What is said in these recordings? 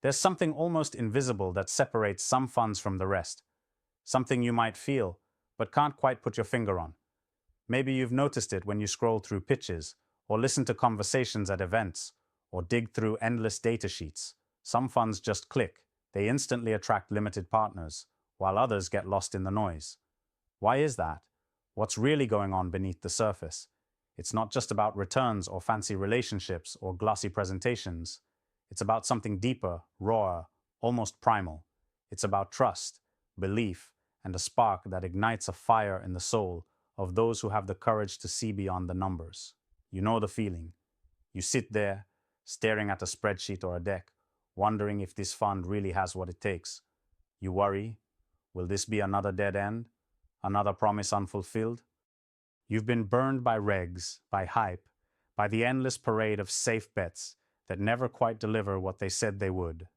There's something almost invisible that separates some funds from the rest, something you might feel, but can't quite put your finger on. Maybe you've noticed it when you scroll through pitches, or listen to conversations at events, or dig through endless data sheets. Some funds just click. They instantly attract limited partners, while others get lost in the noise. Why is that? What's really going on beneath the surface? It's not just about returns or fancy relationships or glossy presentations. It's about something deeper, rawer, almost primal. It's about trust, belief, and a spark that ignites a fire in the soul of those who have the courage to see beyond the numbers. You know the feeling. You sit there, staring at a spreadsheet or a deck, wondering if this fund really has what it takes. You worry, will this be another dead end? Another promise unfulfilled? You've been burned by regs, by hype, by the endless parade of safe bets that never quite deliver what they said they would.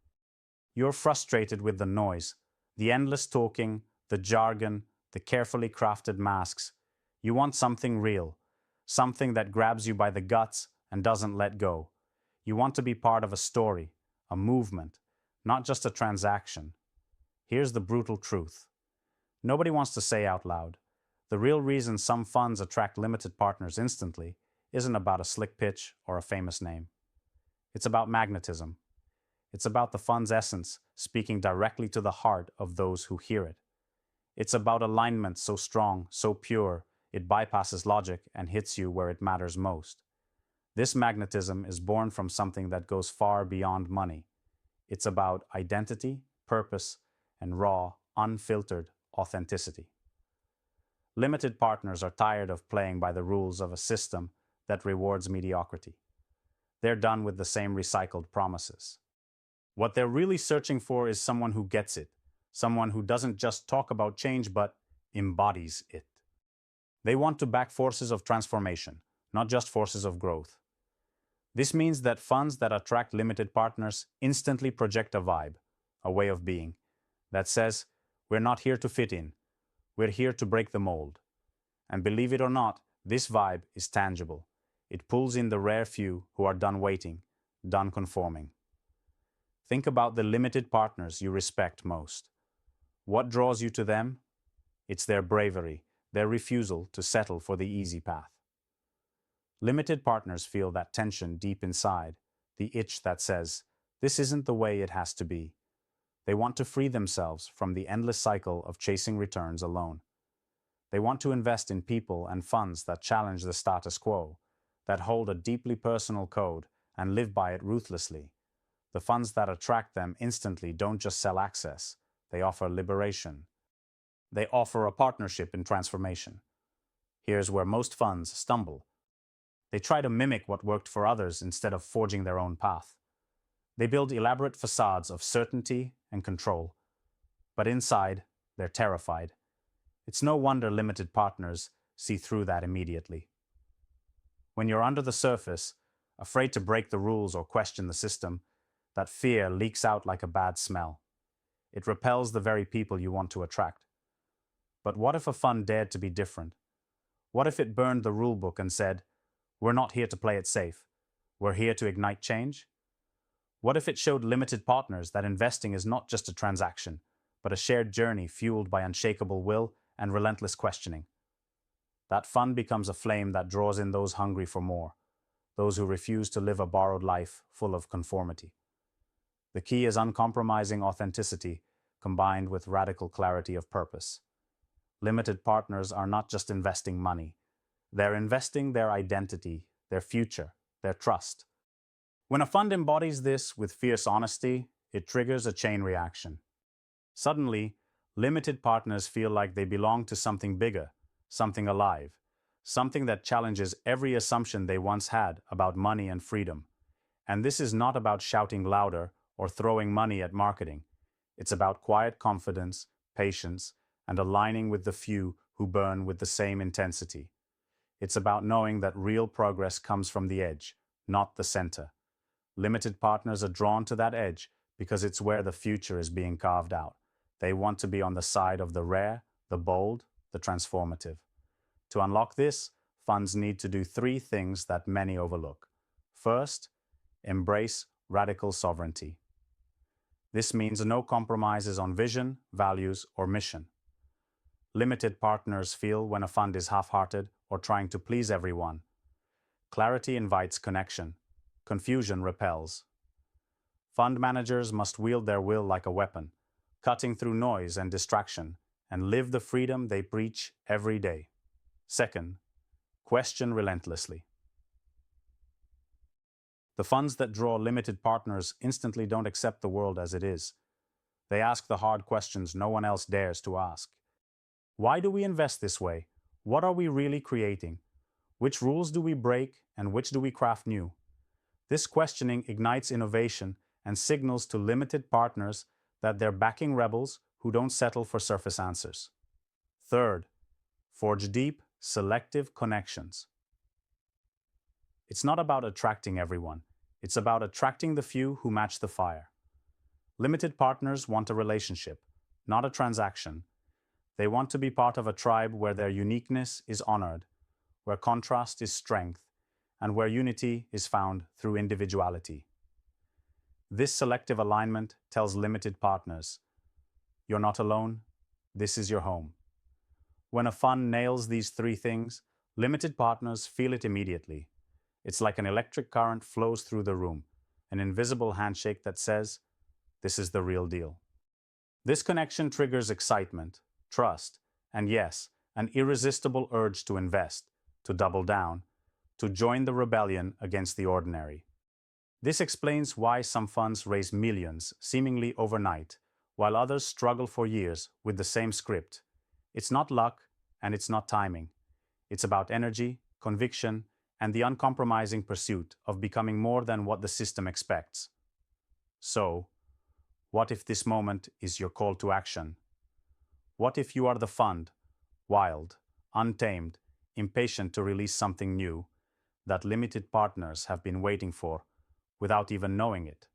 You're frustrated with the noise, the endless talking, the jargon, the carefully crafted masks. You want something real, something that grabs you by the guts and doesn't let go. You want to be part of a story, a movement, not just a transaction. Here's the brutal truth. Nobody wants to say out loud. The real reason some funds attract limited partners instantly isn't about a slick pitch or a famous name. It's about magnetism. It's about the fund's essence speaking directly to the heart of those who hear it. It's about alignment so strong, so pure, it bypasses logic and hits you where it matters most. This magnetism is born from something that goes far beyond money. It's about identity, purpose, and raw, unfiltered authenticity. Limited partners are tired of playing by the rules of a system that rewards mediocrity. They're done with the same recycled promises. What they're really searching for is someone who gets it, someone who doesn't just talk about change but embodies it. They want to back forces of transformation, not just forces of growth. This means that funds that attract limited partners instantly project a vibe, a way of being, that says, we're not here to fit in, we're here to break the mold. And believe it or not, this vibe is tangible. It pulls in the rare few who are done waiting, done conforming. Think about the limited partners you respect most. What draws you to them? It's their bravery, their refusal to settle for the easy path. Limited partners feel that tension deep inside, the itch that says, this isn't the way it has to be. They want to free themselves from the endless cycle of chasing returns alone. They want to invest in people and funds that challenge the status quo, that hold a deeply personal code and live by it ruthlessly. The funds that attract them instantly don't just sell access, they offer liberation. They offer a partnership in transformation. Here's where most funds stumble. They try to mimic what worked for others instead of forging their own path. They build elaborate facades of certainty and control. But inside, they're terrified. It's no wonder limited partners see through that immediately. When you're under the surface, afraid to break the rules or question the system, that fear leaks out like a bad smell. It repels the very people you want to attract. But what if a fund dared to be different? What if it burned the rule book and said, we're not here to play it safe. We're here to ignite change? What if it showed limited partners that investing is not just a transaction, but a shared journey fueled by unshakable will and relentless questioning? That fund becomes a flame that draws in those hungry for more, those who refuse to live a borrowed life full of conformity. The key is uncompromising authenticity combined with radical clarity of purpose. Limited partners are not just investing money. They're investing their identity, their future, their trust. When a fund embodies this with fierce honesty, it triggers a chain reaction. Suddenly, limited partners feel like they belong to something bigger, something alive, something that challenges every assumption they once had about money and freedom. And this is not about shouting louder or throwing money at marketing. It's about quiet confidence, patience, and aligning with the few who burn with the same intensity. It's about knowing that real progress comes from the edge, not the center. Limited partners are drawn to that edge because it's where the future is being carved out. They want to be on the side of the rare, the bold, the transformative. To unlock this, funds need to do three things that many overlook. First, embrace radical sovereignty. This means no compromises on vision, values, or mission. Limited partners feel when a fund is half-hearted or trying to please everyone. Clarity invites connection. Confusion repels. Fund managers must wield their will like a weapon, cutting through noise and distraction, and live the freedom they preach every day. Second, question relentlessly. The funds that draw limited partners instantly don't accept the world as it is. They ask the hard questions no one else dares to ask. Why do we invest this way? What are we really creating? Which rules do we break and which do we craft new? This questioning ignites innovation and signals to limited partners that they're backing rebels who don't settle for surface answers. Third, forge deep, selective connections. It's not about attracting everyone. It's about attracting the few who match the fire. Limited partners want a relationship, not a transaction. They want to be part of a tribe where their uniqueness is honored, where contrast is strength, and where unity is found through individuality. This selective alignment tells limited partners, you're not alone, this is your home. When a fund nails these three things, limited partners feel it immediately. It's like an electric current flows through the room, an invisible handshake that says, this is the real deal. This connection triggers excitement, trust, and yes, an irresistible urge to invest, to double down, to join the rebellion against the ordinary. This explains why some funds raise millions seemingly overnight, while others struggle for years with the same script. It's not luck, and it's not timing. It's about energy, conviction, and the uncompromising pursuit of becoming more than what the system expects. So, what if this moment is your call to action? What if you are the fund, wild, untamed, impatient to release something new that limited partners have been waiting for without even knowing it?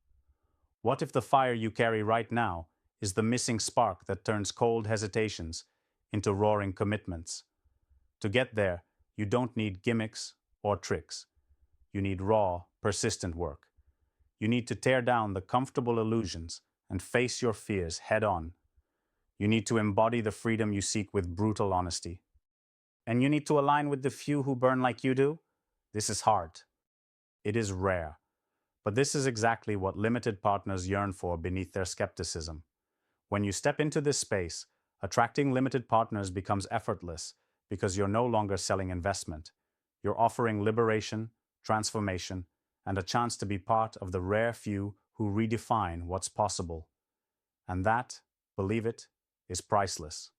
What if the fire you carry right now is the missing spark that turns cold hesitations into roaring commitments? To get there, you don't need gimmicks or tricks. You need raw, persistent work. You need to tear down the comfortable illusions and face your fears head on. You need to embody the freedom you seek with brutal honesty. And you need to align with the few who burn like you do. This is hard. It is rare. But this is exactly what limited partners yearn for beneath their skepticism. When you step into this space, attracting limited partners becomes effortless because you're no longer selling investment. You're offering liberation, transformation, and a chance to be part of the rare few who redefine what's possible. And that, believe it, is priceless.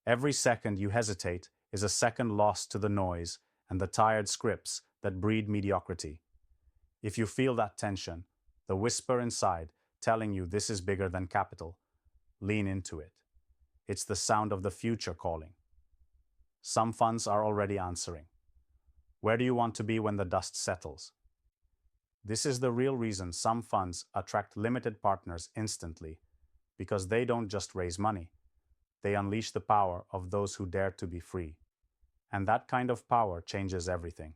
Every second you hesitate is a second lost to the noise and the tired scripts that breed mediocrity. If you feel that tension, the whisper inside telling you this is bigger than capital, lean into it. It's the sound of the future calling. Some funds are already answering. Where do you want to be when the dust settles? This is the real reason some funds attract limited partners instantly, because they don't just raise money. They unleash the power of those who dare to be free. And that kind of power changes everything.